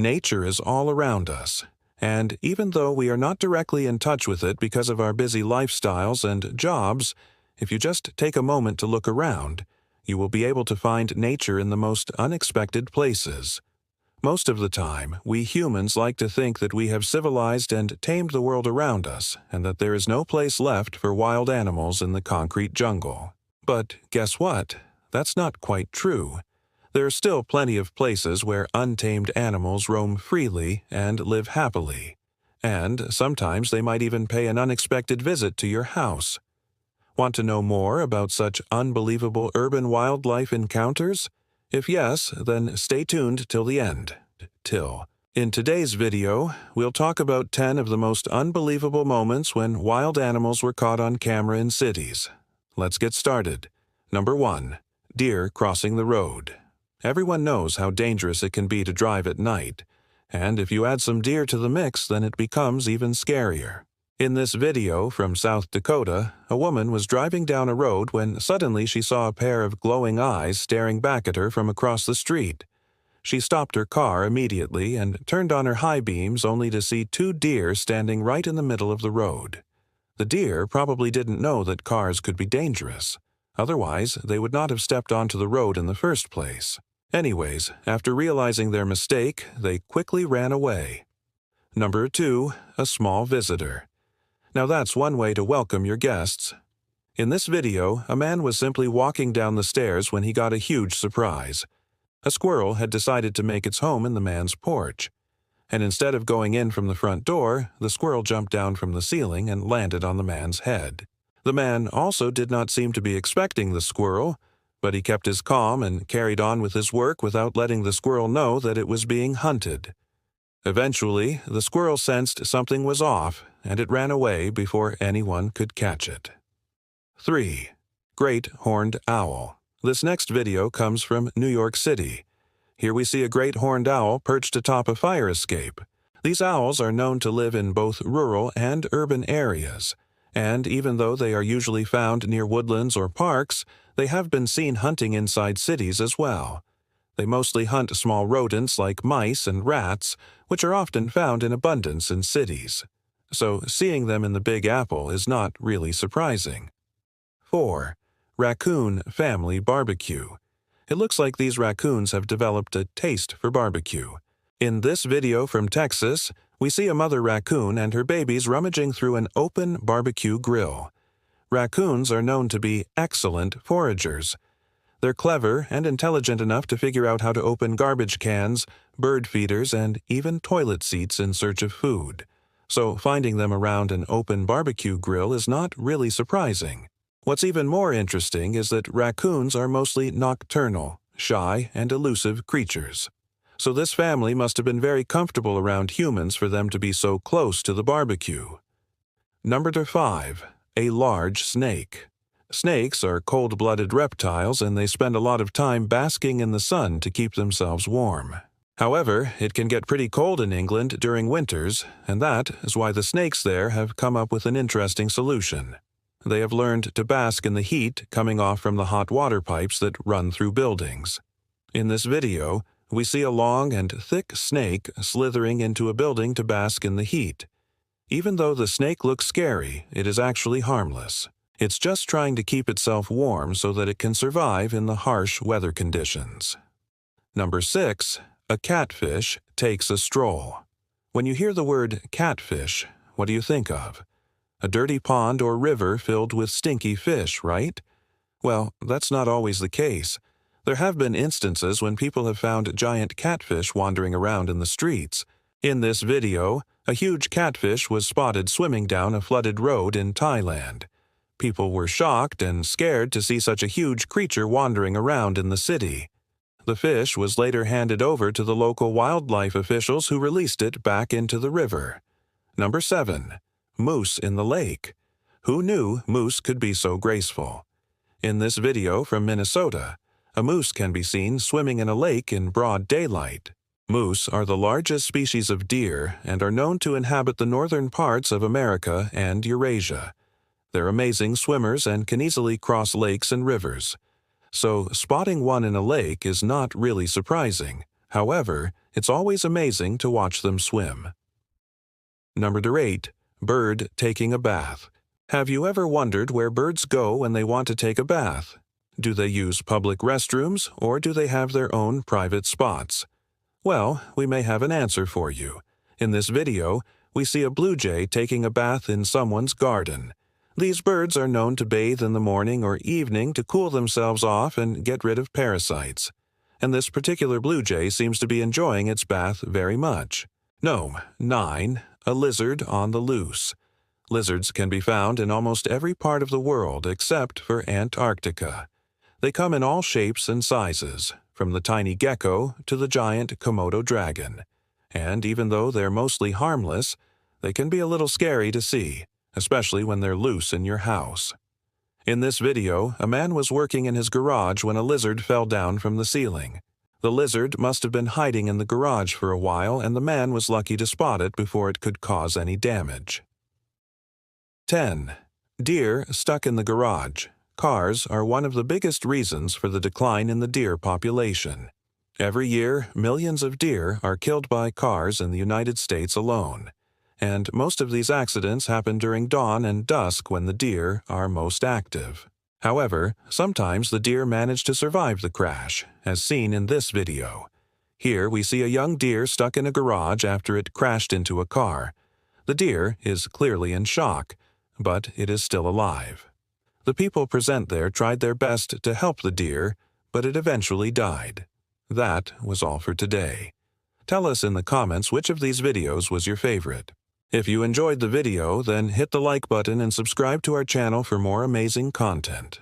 Nature is all around us, and even though we are not directly in touch with it because of our busy lifestyles and jobs, if you just take a moment to look around, you will be able to find nature in the most unexpected places. Most of the time, we humans like to think that we have civilized and tamed the world around us, and that there is no place left for wild animals in the concrete jungle. But guess what? That's not quite true. There are still plenty of places where untamed animals roam freely and live happily. And sometimes they might even pay an unexpected visit to your house. Want to know more about such unbelievable urban wildlife encounters? If yes, then stay tuned till the end. In today's video, we'll talk about 10 of the most unbelievable moments when wild animals were caught on camera in cities. Let's get started. Number 1. Deer crossing the road. Everyone knows how dangerous it can be to drive at night, and if you add some deer to the mix, then it becomes even scarier. In this video from South Dakota, a woman was driving down a road when suddenly she saw a pair of glowing eyes staring back at her from across the street. She stopped her car immediately and turned on her high beams only to see 2 deer standing right in the middle of the road. The deer probably didn't know that cars could be dangerous. Otherwise, they would not have stepped onto the road in the first place. Anyways, after realizing their mistake, they quickly ran away. Number 2. A small visitor. Now that's one way to welcome your guests. In this video, a man was simply walking down the stairs when he got a huge surprise. A squirrel had decided to make its home in the man's porch. And instead of going in from the front door, the squirrel jumped down from the ceiling and landed on the man's head. The man also did not seem to be expecting the squirrel, but he kept his calm and carried on with his work without letting the squirrel know that it was being hunted. Eventually, the squirrel sensed something was off, and it ran away before anyone could catch it. 3. Great horned owl. This next video comes from New York City. Here we see a great horned owl perched atop a fire escape. These owls are known to live in both rural and urban areas, and even though they are usually found near woodlands or parks, they have been seen hunting inside cities as well. They mostly hunt small rodents like mice and rats, which are often found in abundance in cities. So seeing them in the Big Apple is not really surprising. 4. Raccoon family barbecue. It looks like these raccoons have developed a taste for barbecue. In this video from Texas, we see a mother raccoon and her babies rummaging through an open barbecue grill. Raccoons are known to be excellent foragers. They're clever and intelligent enough to figure out how to open garbage cans, bird feeders, and even toilet seats in search of food. So finding them around an open barbecue grill is not really surprising. What's even more interesting is that raccoons are mostly nocturnal, shy, and elusive creatures. So this family must have been very comfortable around humans for them to be so close to the barbecue. Number 5. A large snake. Snakes are cold-blooded reptiles, and they spend a lot of time basking in the sun to keep themselves warm. However, it can get pretty cold in England during winters, and that is why the snakes there have come up with an interesting solution. They have learned to bask in the heat coming off from the hot water pipes that run through buildings. In this video, we see a long and thick snake slithering into a building to bask in the heat. Even though the snake looks scary, it is actually harmless. It's just trying to keep itself warm so that it can survive in the harsh weather conditions. Number 6. A catfish takes a stroll. When you hear the word catfish, what do you think of? A dirty pond or river filled with stinky fish, right? Well, that's not always the case. There have been instances when people have found giant catfish wandering around in the streets. In this video, a huge catfish was spotted swimming down a flooded road in Thailand. People were shocked and scared to see such a huge creature wandering around in the city. The fish was later handed over to the local wildlife officials who released it back into the river. Number 7. Moose in the lake. Who knew moose could be so graceful? In this video from Minnesota, a moose can be seen swimming in a lake in broad daylight. Moose are the largest species of deer and are known to inhabit the northern parts of America and Eurasia. They're amazing swimmers and can easily cross lakes and rivers. So spotting one in a lake is not really surprising, However, it's always amazing to watch them swim. Number 8. Bird taking a bath. Have you ever wondered where birds go when they want to take a bath? Do they use public restrooms, or do they have their own private spots? Well, we may have an answer for you. In this video, we see a blue jay taking a bath in someone's garden. These birds are known to bathe in the morning or evening to cool themselves off and get rid of parasites. And this particular blue jay seems to be enjoying its bath very much. 9. A lizard on the loose. Lizards can be found in almost every part of the world except for Antarctica. They come in all shapes and sizes, from the tiny gecko to the giant Komodo dragon. And even though they're mostly harmless, they can be a little scary to see, especially when they're loose in your house. In this video, a man was working in his garage when a lizard fell down from the ceiling. The lizard must have been hiding in the garage for a while, and the man was lucky to spot it before it could cause any damage. 10. Deer stuck in the garage. Cars are one of the biggest reasons for the decline in the deer population. Every year, millions of deer are killed by cars in the United States alone. And most of these accidents happen during dawn and dusk when the deer are most active. However, sometimes the deer manage to survive the crash, as seen in this video. Here we see a young deer stuck in a garage after it crashed into a car. The deer is clearly in shock, but it is still alive. The people present there tried their best to help the deer, but it eventually died. That was all for today. Tell us in the comments which of these videos was your favorite. If you enjoyed the video, then hit the like button and subscribe to our channel for more amazing content.